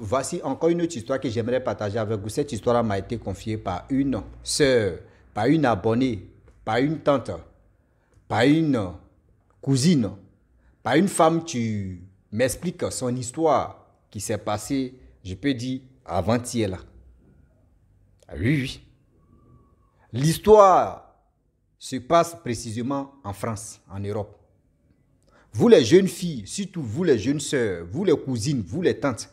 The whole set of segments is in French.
voici encore une autre histoire que j'aimerais partager avec vous. Cette histoire m'a été confiée par une sœur, par une abonnée, par une tante, par une cousine, par une femme qui m'explique son histoire qui s'est passée, je peux dire, avant-hier là. Oui, oui. L'histoire se passe précisément en France, en Europe. Vous les jeunes filles, surtout vous les jeunes sœurs, vous les cousines, vous les tantes,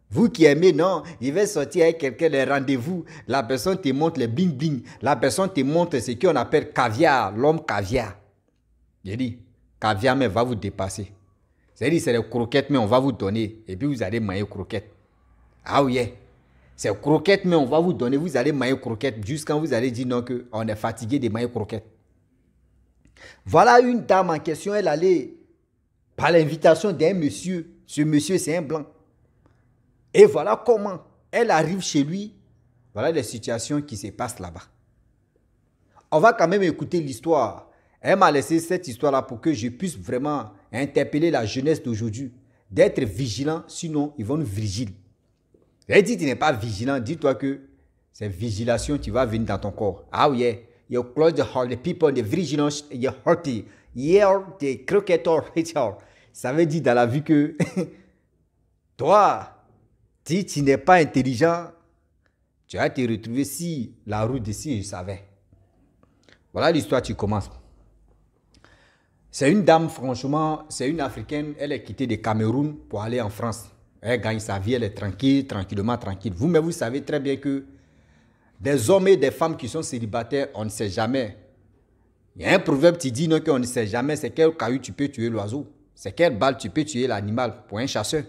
vous qui aimez, non, il va sortir avec quelqu'un, les rendez-vous, la personne te montre les bling bling, la personne te montre ce qu'on appelle caviar, l'homme caviar. J'ai dit, caviar mais va vous dépasser. C'est-à-dire c'est les croquettes mais on va vous donner et puis vous allez manger croquettes. Ah oui, c'est croquettes mais on va vous donner, vous allez manger croquettes jusqu'à vous allez dire non qu'on est fatigué de manger croquettes. Voilà une dame en question, elle allait par l'invitation d'un monsieur. Ce monsieur c'est un blanc. Et voilà comment elle arrive chez lui. Voilà les situations qui se passent là-bas. On va quand même écouter l'histoire. Elle m'a laissé cette histoire-là pour que je puisse vraiment interpeller la jeunesse d'aujourd'hui. D'être vigilant, sinon ils vont nous vigiler. Elle dit tu n'es pas vigilant, dis-toi que c'est vigilation qui va venir dans ton corps. Ah oui, you close the heart, the people, the vigilance, you hurt it. Yeah, the cricketer, ça veut dire dans la vie que toi, si tu n'es pas intelligent, tu vas te retrouver si la route d'ici, je savais. Voilà l'histoire qui commence. C'est une dame, franchement, c'est une Africaine, elle est quittée de Cameroun pour aller en France. Elle gagne sa vie, elle est tranquille, tranquillement tranquille. Vous-même, vous savez très bien que des hommes et des femmes qui sont célibataires, on ne sait jamais. Il y a un proverbe qui dit non, qu'on ne sait jamais, c'est quel caillou tu peux tuer l'oiseau. C'est quelle balle tu peux tuer l'animal pour un chasseur.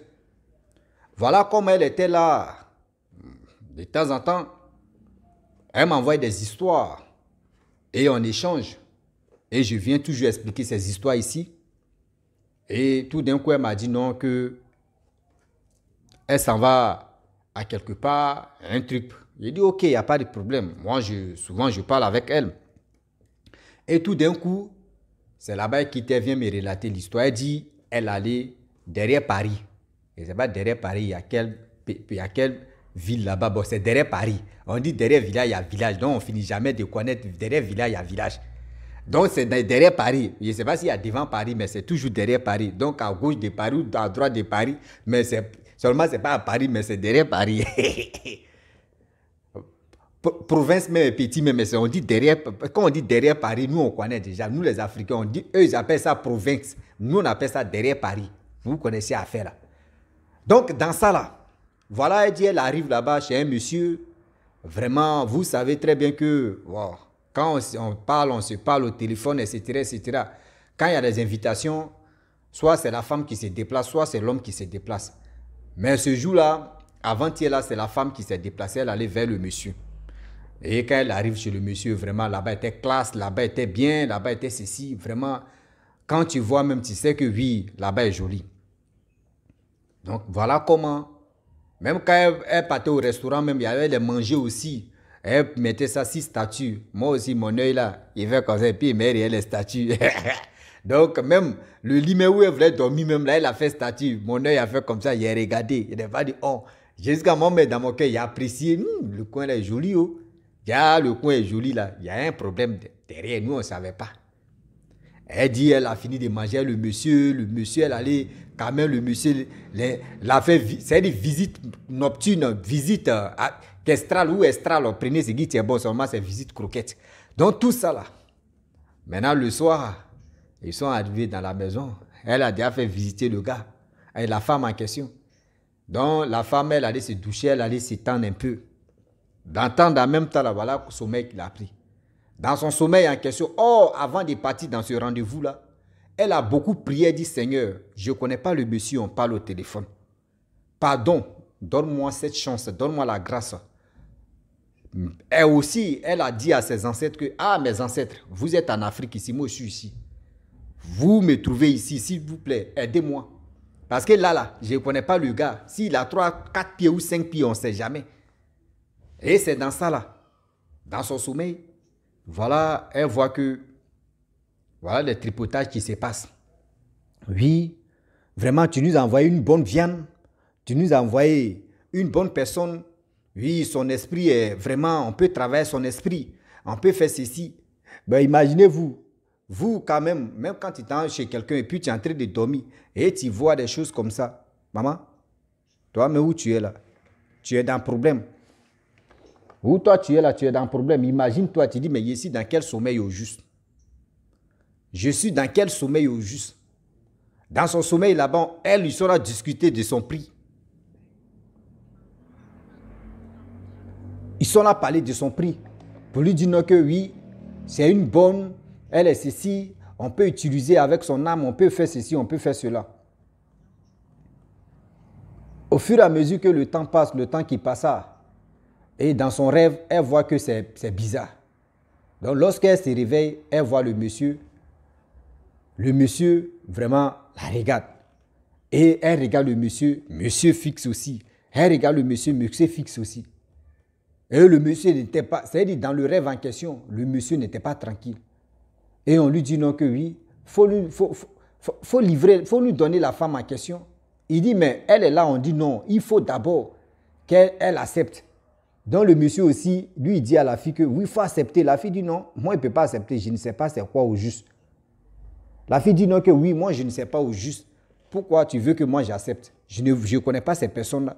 Voilà comme elle était là. De temps en temps, elle m'envoie des histoires et on échange. Et je viens toujours expliquer ces histoires ici. Et tout d'un coup, elle m'a dit non, que elle s'en va à quelque part, un truc. J'ai dit ok, il n'y a pas de problème. Moi, souvent, je parle avec elle. Et tout d'un coup, c'est là-bas qui vient me relater l'histoire. Elle dit, elle allait derrière Paris. Et c'est pas derrière Paris, il y a quelle ville là-bas. Bon, c'est derrière Paris. On dit derrière village, il y a village. Donc, on finit jamais de connaître derrière village, il y a village. Donc, c'est derrière Paris. Je ne sais pas s'il y a devant Paris, mais c'est toujours derrière Paris. Donc, à gauche de Paris ou à droite de Paris. Mais seulement, ce n'est pas à Paris, mais c'est derrière Paris. Province même est petit, mais on dit derrière, quand on dit derrière Paris, nous on connaît déjà. Nous les Africains, on dit, eux ils appellent ça province. Nous on appelle ça derrière Paris. Vous connaissez l'affaire là. Donc dans ça là, voilà, elle dit, elle arrive là-bas chez un monsieur. Vraiment, vous savez très bien que wow, quand on se parle au téléphone, etc., etc. Quand il y a des invitations, soit c'est la femme qui se déplace, soit c'est l'homme qui se déplace. Mais ce jour-là, avant-hier là, c'est la femme qui s'est déplacée, elle allait vers le monsieur. Et quand elle arrive chez le monsieur, vraiment, là-bas était classe, là-bas était bien, là-bas était ceci. Vraiment, quand tu vois même, tu sais que oui, là-bas est joli. Donc, voilà comment, même quand elle partait au restaurant, même, il y avait les manger aussi. Elle mettait ça 6 statues. Moi aussi, mon œil là, il fait comme ça, et puis il met les statues. Donc, même le lit où elle voulait dormir, même là, elle a fait statue. Mon œil a fait comme ça, il a regardé. Il n'a pas dit, oh, jusqu'à moi, mais dans mon cœur, il a apprécié. Le coin là est joli, oh. Le coin est joli là, il y a un problème derrière, nous on ne savait pas. Elle dit, elle a fini de manger, le monsieur, elle allait, quand même le monsieur, l'a fait, c'est une visite nocturne, visite estrale ou estrale, prenez ce qui est bon, seulement c'est visite croquette. Donc tout ça là, maintenant le soir, ils sont arrivés dans la maison, elle a déjà fait visiter le gars, et la femme en question. Donc la femme, elle allait se doucher, elle allait s'étendre un peu. D'entendre en même temps, là, voilà le sommeil qu'il a pris. Dans son sommeil en question, avant de partir dans ce rendez-vous-là, elle a beaucoup prié, elle dit, Seigneur, je ne connais pas le monsieur, on parle au téléphone. Pardon, donne-moi cette chance, donne-moi la grâce. Et aussi, elle a dit à ses ancêtres que, mes ancêtres, vous êtes en Afrique ici, moi je suis ici. Vous me trouvez ici, s'il vous plaît, aidez-moi. Parce que là, je ne connais pas le gars. S'il a 3, 4 pieds ou 5 pieds, on ne sait jamais. Et c'est dans ça là, dans son sommeil, voilà, elle voit que, voilà les tripotages qui se passent. Oui, vraiment, tu nous as envoyé une bonne viande, tu nous as envoyé une bonne personne, oui, son esprit est vraiment, on peut travailler son esprit, on peut faire ceci. Ben, imaginez-vous, vous quand même quand tu es chez quelqu'un et puis tu es en train de dormir et tu vois des choses comme ça. Maman, toi, mais où tu es là? Tu es dans un problème. Où toi tu es là, tu es dans un problème. Imagine-toi, tu dis, mais je suis dans quel sommeil au juste? Je suis dans quel sommeil au juste? Dans son sommeil là-bas, elle lui sera discuter de son prix. Ils sont là parler de son prix. Pour lui dire non que oui, c'est une bonne, elle est ceci, on peut utiliser avec son âme, on peut faire ceci, on peut faire cela. Au fur et à mesure que le temps passe, le temps qui passa, et dans son rêve, elle voit que c'est bizarre. Donc lorsqu'elle se réveille, elle voit le monsieur vraiment la regarde. Et elle regarde le monsieur fixe aussi. Elle regarde le monsieur fixe aussi. Et le monsieur n'était pas, c'est-à-dire dans le rêve en question, le monsieur n'était pas tranquille. Et on lui dit non que oui, faut lui donner la femme en question. Il dit mais elle est là, on dit non, il faut d'abord qu'elle accepte. Donc le monsieur aussi, lui il dit à la fille que oui, il faut accepter. La fille dit non, moi je ne peux pas accepter, je ne sais pas c'est quoi au juste. La fille dit non que oui, moi je ne sais pas au juste. Pourquoi tu veux que moi j'accepte? Je ne connais pas ces personnes-là.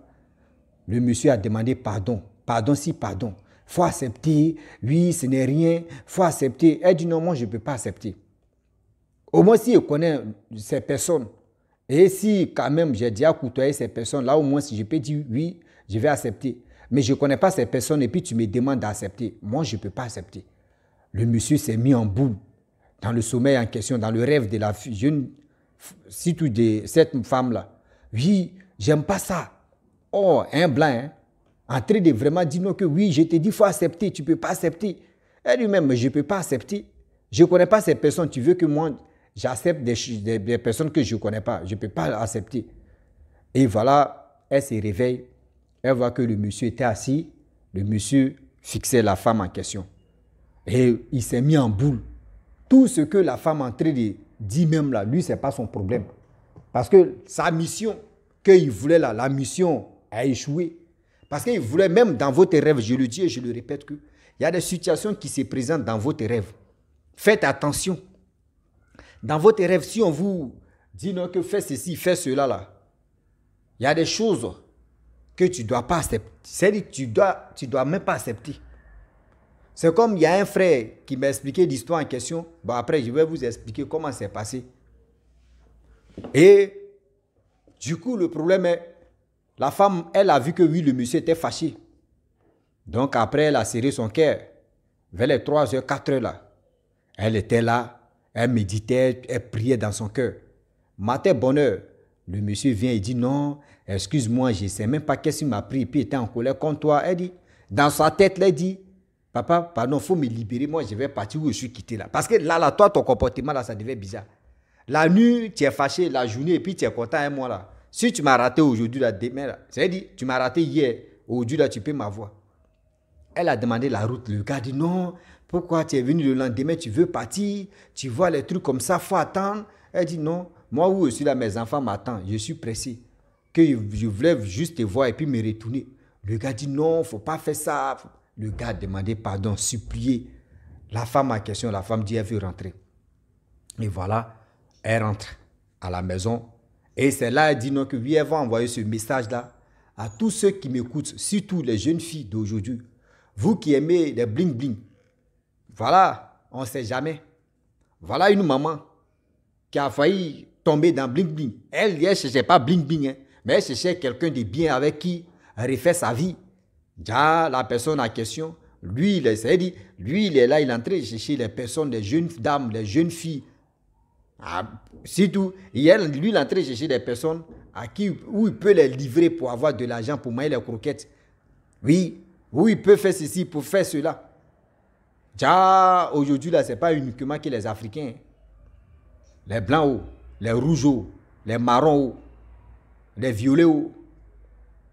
Le monsieur a demandé pardon. Pardon si pardon. Il faut accepter. Oui, ce n'est rien. Il faut accepter. Elle dit non, moi je ne peux pas accepter. Au moins si je connais ces personnes, et si quand même j'ai déjà côtoyé ces personnes, là au moins si je peux dire oui, je vais accepter. Mais je ne connais pas ces personnes et puis tu me demandes d'accepter. Moi je ne peux pas accepter. Le monsieur s'est mis en boule dans le sommeil en question, dans le rêve de la jeune, surtout de cette femme-là. Oui, j'aime pas ça. Oh, un blanc, hein, en train de vraiment dire non que oui, je te dis, il faut accepter, tu ne peux pas accepter. Elle lui-même, je ne peux pas accepter. Je ne connais pas ces personnes, tu veux que moi, j'accepte des personnes que je ne connais pas. Je ne peux pas accepter. Et voilà, elle se réveille, elle voit que le monsieur était assis, le monsieur fixait la femme en question. Et il s'est mis en boule. Tout ce que la femme est en train de dire même là, lui, ce n'est pas son problème. Parce que sa mission qu'il voulait là, la mission a échoué. Parce qu'il voulait même dans votre rêve, je le dis et je le répète, qu'il y a des situations qui se présentent dans votre rêve. Faites attention. Dans votre rêve, si on vous dit non, que fais ceci, fais cela là, il y a des choses que tu ne dois pas accepter. C'est-à-dire que tu dois même pas accepter. C'est comme il y a un frère qui m'a expliqué l'histoire en question. Bon, après, je vais vous expliquer comment c'est passé. Et du coup, le problème est, la femme, elle a vu que oui, le monsieur était fâché. Donc après, elle a serré son cœur. Vers les 3h, 4h là. Elle était là, elle méditait, elle priait dans son cœur. Matin, bonne heure, le monsieur vient et dit non, excuse-moi, je ne sais même pas qu'est-ce qu'il m'a pris. Et puis il était en colère contre toi. Elle dit, dans sa tête, elle dit, papa, pardon, il faut me libérer, moi je vais partir où je suis quitté là. Parce que là, toi, ton comportement là, ça devait bizarre. La nuit, tu es fâché, la journée, et puis tu es content un mois là. Si tu m'as raté aujourd'hui, là, demain, là, c'est-à-dire, tu m'as raté hier, aujourd'hui, là, tu peux m'avoir. Elle a demandé la route. Le gars dit non, pourquoi tu es venu le lendemain, tu veux partir, tu vois les trucs comme ça, il faut attendre. Elle dit non, moi où je suis là, mes enfants m'attendent, je suis pressé. Que je voulais juste te voir et puis me retourner. Le gars dit non, il ne faut pas faire ça. Le gars a demandé pardon, supplié. La femme en question, la femme dit elle veut rentrer. Et voilà, elle rentre à la maison. Et c'est là elle dit non, que oui, elle va envoyer ce message-là à tous ceux qui m'écoutent, surtout les jeunes filles d'aujourd'hui. Vous qui aimez les bling-bling, voilà, on ne sait jamais. Voilà une maman qui a failli tomber dans bling-bling. Elle ne cherchait pas bling-bling, hein, mais elle cherchait quelqu'un de bien avec qui refaire sa vie. Déjà, la personne en question, lui, il est là, il est en train de chercher les personnes, les jeunes dames, les jeunes filles. Ah, surtout, lui, il est en train de chercher des personnes où il peut les livrer pour avoir de l'argent pour manger les croquettes. Oui, où il peut faire ceci pour faire cela. Déjà, aujourd'hui, là, ce n'est pas uniquement que les Africains. Les blancs, les rouges, les marrons, les violets.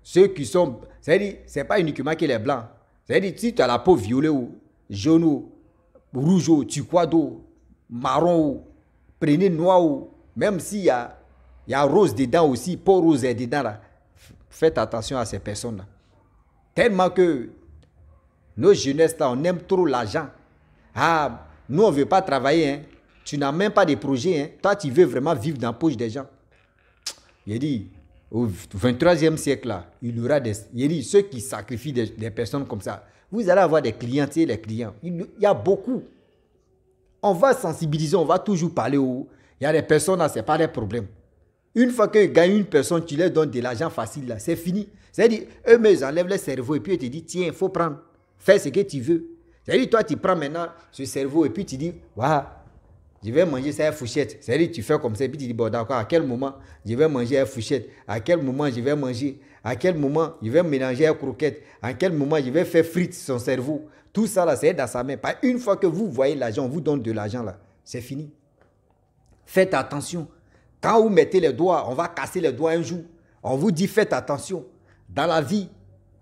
Ceux qui sont... C'est-à-dire, ce n'est pas uniquement que les blancs. C'est-à-dire, si tu as la peau violet, jaune, rouge, turquoise, marron, prenez noir, même s'il y a rose dedans aussi, peau rose est dedans là. faites attention à ces personnes-là. Tellement que nos jeunesses là, on aime trop l'argent. Ah, nous on ne veut pas travailler, hein. Tu n'as même pas de projet, hein. Toi tu veux vraiment vivre dans la poche des gens. Il dit, au 23e siècle là, il y aura ceux qui sacrifient des personnes comme ça. Vous allez avoir des clients, tu sais, les clients. Il y a beaucoup. On va sensibiliser, on va toujours parler il y a des personnes là, ce n'est pas des problèmes. Une fois qu'ils gagnent une personne, tu leur donnes de l'argent facile là, c'est fini. C'est-à-dire, eux-mêmes, ils enlèvent le cerveau et puis ils te disent, tiens, il faut prendre, fais ce que tu veux. C'est-à-dire, toi, tu prends maintenant ce cerveau et puis tu dis, waouh, je vais manger ça à fourchette. C'est-à-dire, tu fais comme ça et puis tu dis, bon, d'accord, à quel moment je vais manger à fourchette? À quel moment je vais manger? À quel moment je vais mélanger à croquette? À quel moment je vais faire frite son cerveau? Tout ça, là, c'est dans sa main. Pas une fois que vous voyez l'argent, on vous donne de l'argent, là, c'est fini. Faites attention. Quand vous mettez les doigts, on va casser les doigts un jour. On vous dit, faites attention. Dans la vie, il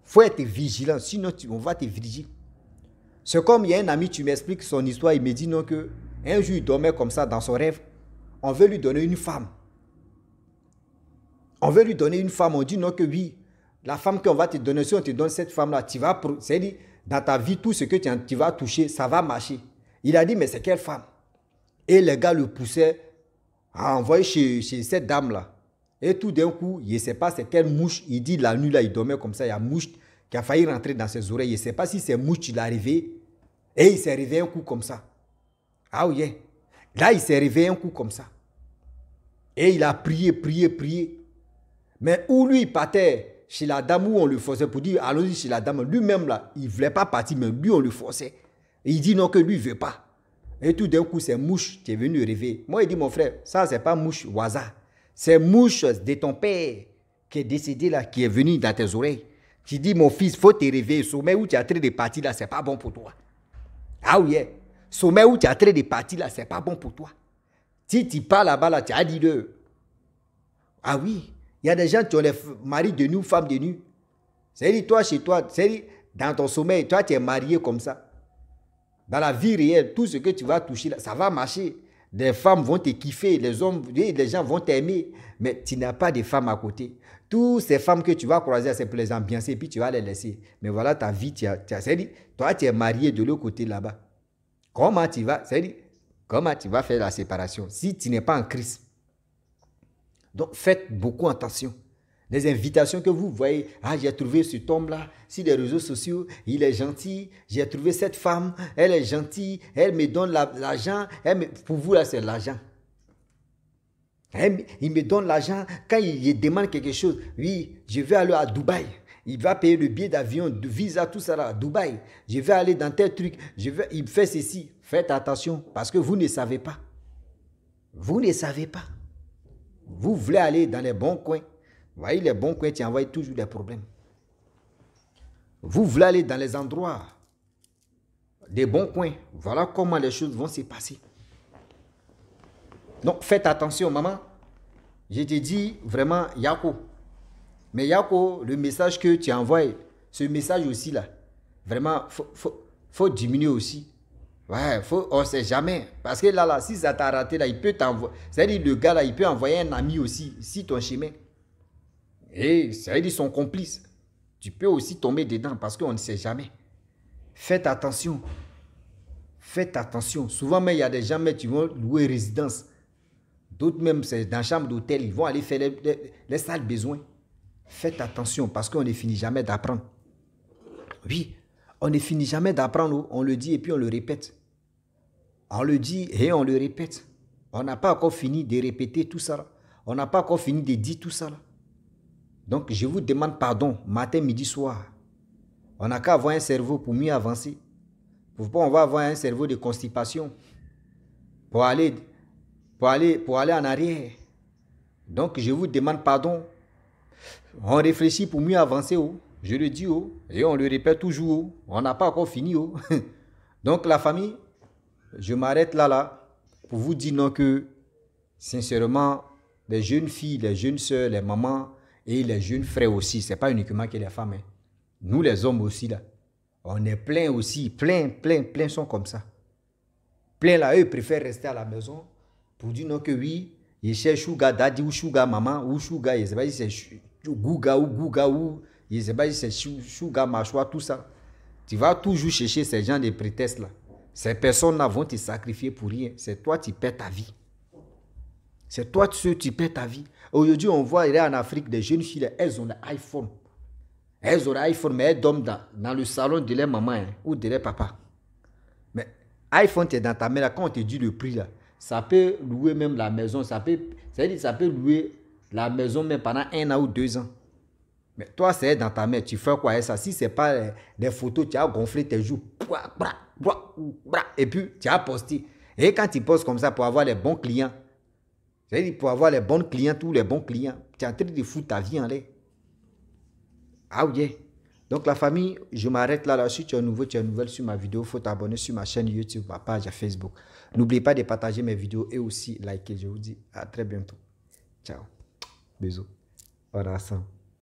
faut être vigilant, sinon on va te vigiler. C'est comme il y a un ami, tu m'expliques son histoire, il me dit non que un jour il dormait comme ça dans son rêve, on veut lui donner une femme. On veut lui donner une femme, on dit non que oui, la femme qu'on va te donner, si on te donne cette femme-là, c'est-à-dire dans ta vie, tout ce que tu vas toucher, ça va marcher. Il a dit, mais c'est quelle femme? Et le gars le poussait à envoyer chez cette dame-là. Et tout d'un coup, il ne sait pas c'est quelle mouche. Il dit la nuit, là, il dormait comme ça. Il y a une mouche qui a failli rentrer dans ses oreilles. Il ne sait pas si c'est mouche qui l'a réveillé. Et il s'est réveillé un coup comme ça. Ah oui. Là, il s'est réveillé un coup comme ça. Et il a prié, prié, prié. Mais où lui, il partait chez la dame, où on le forçait pour dire, allons-y chez la dame. Lui-même, là, il ne voulait pas partir, mais lui, on le forçait. Et il dit non, que lui, il ne veut pas. Et tout d'un coup, c'est mouche qui est venu réveiller. Moi, il dit, mon frère, ça, c'est pas mouche au hasard. C'est mouche de ton père qui est décédé là, qui est venu dans tes oreilles. Qui dit, mon fils, il faut te réveiller. Sommeil où tu as traité de partir là, c'est pas bon pour toi. Ah oui, sommeil où tu as traité de partir là, c'est pas bon pour toi. Si tu pars là-bas, là, tu as dit de. Ah oui, il y a des gens qui ont les maris de nu, femmes de nu. C'est-à-dire, toi, chez toi, c'est-à-dire, dans ton sommeil, toi, tu es marié comme ça. Dans la vie réelle, tout ce que tu vas toucher, là, ça va marcher. Des femmes vont te kiffer, les hommes, les gens vont t'aimer, mais tu n'as pas de femmes à côté. Toutes ces femmes que tu vas croiser, c'est pour les ambiancer, et puis tu vas les laisser. Mais voilà ta vie, c'est-à-dire, toi, tu es marié de l'autre côté là-bas. Comment tu vas, c'est-à-dire, comment tu vas faire la séparation si tu n'es pas en Christ? Donc, faites beaucoup attention. Les invitations que vous voyez, ah, j'ai trouvé cet homme-là sur les réseaux sociaux, il est gentil, j'ai trouvé cette femme, elle est gentille, elle me donne l'argent, pour vous là c'est l'argent. Il me donne l'argent, quand il demande quelque chose, oui, je vais aller à Dubaï, il va payer le billet d'avion, de visa, tout ça là, à Dubaï, je vais aller dans tel truc, il fait ceci. Faites attention, parce que vous ne savez pas. Vous ne savez pas. Vous voulez aller dans les bons coins. Vous voyez, les bons coins, tu envoies toujours des problèmes. Vous voulez aller dans les endroits, des bons coins. Voilà comment les choses vont se passer. Donc, faites attention, maman. Je te dis vraiment, Yako. Mais Yako, le message que tu envoies, ce message aussi là, vraiment, faut diminuer aussi. Ouais, on ne sait jamais. Parce que là, si ça t'a raté, là, il peut t'envoyer. C'est-à-dire, le gars là, il peut envoyer un ami aussi, si ton chemin. Et c'est-à-dire, son complice. Tu peux aussi tomber dedans parce qu'on ne sait jamais. Faites attention. Faites attention. Souvent, mais il y a des gens qui vont louer résidence. D'autres même, c'est dans la chambre d'hôtel, ils vont aller faire les sales besoins. Faites attention parce qu'on ne finit jamais d'apprendre. Oui, on ne finit jamais d'apprendre. On le dit et puis on le répète. On le dit et on le répète. On n'a pas encore fini de répéter tout ça. On n'a pas encore fini de dire tout ça. Donc, je vous demande pardon, matin, midi, soir. On n'a qu'à avoir un cerveau pour mieux avancer. Pourquoi on va avoir un cerveau de constipation pour aller en arrière. Donc, je vous demande pardon. On réfléchit pour mieux avancer. Je le dis, et on le répète toujours. On n'a pas encore fini. Donc, la famille, je m'arrête là, pour vous dire non que, sincèrement, les jeunes filles, les jeunes soeurs, les mamans et les jeunes frères aussi, ce n'est pas uniquement que les femmes. Nous, les hommes aussi, là, on est plein aussi, plein sont comme ça. Plein là, eux préfèrent rester à la maison pour dire non que oui, ils cherchent sugar daddy ou sugar maman ou sugar, je ne sais pas si c'est Gougaou, je ne sais pas si c'est Chouga, Machoua, tout ça. Tu vas toujours chercher ces gens de prétextes là. Ces personnes-là vont te sacrifier pour rien. C'est toi qui perds ta vie. C'est toi qui perds ta vie. Aujourd'hui, on voit en Afrique des jeunes filles, elles ont l'iPhone. Elles ont l'iPhone, mais elles dorment dans le salon de leur maman hein, ou de leur papa. Mais iPhone, tu es dans ta main là. Quand on te dit le prix là, ça peut louer même la maison. Ça peut louer la maison même pendant 1 an ou 2 ans. Mais toi, c'est dans ta main. Tu fais quoi avec ça? Si ce n'est pas des photos, tu as gonflé tes joues. Et puis, tu as posté. Et quand tu postes comme ça pour avoir les bons clients, c'est-à-dire pour avoir les bons clients, tous les bons clients, tu es en train de foutre ta vie en l'air. Ah oui. Donc la famille, je m'arrête là. Si tu es nouveau, tu es nouvelle sur ma vidéo, il faut t'abonner sur ma chaîne YouTube, ma page Facebook. N'oubliez pas de partager mes vidéos et aussi liker. Je vous dis à très bientôt. Ciao. Bisous. On est ensemble.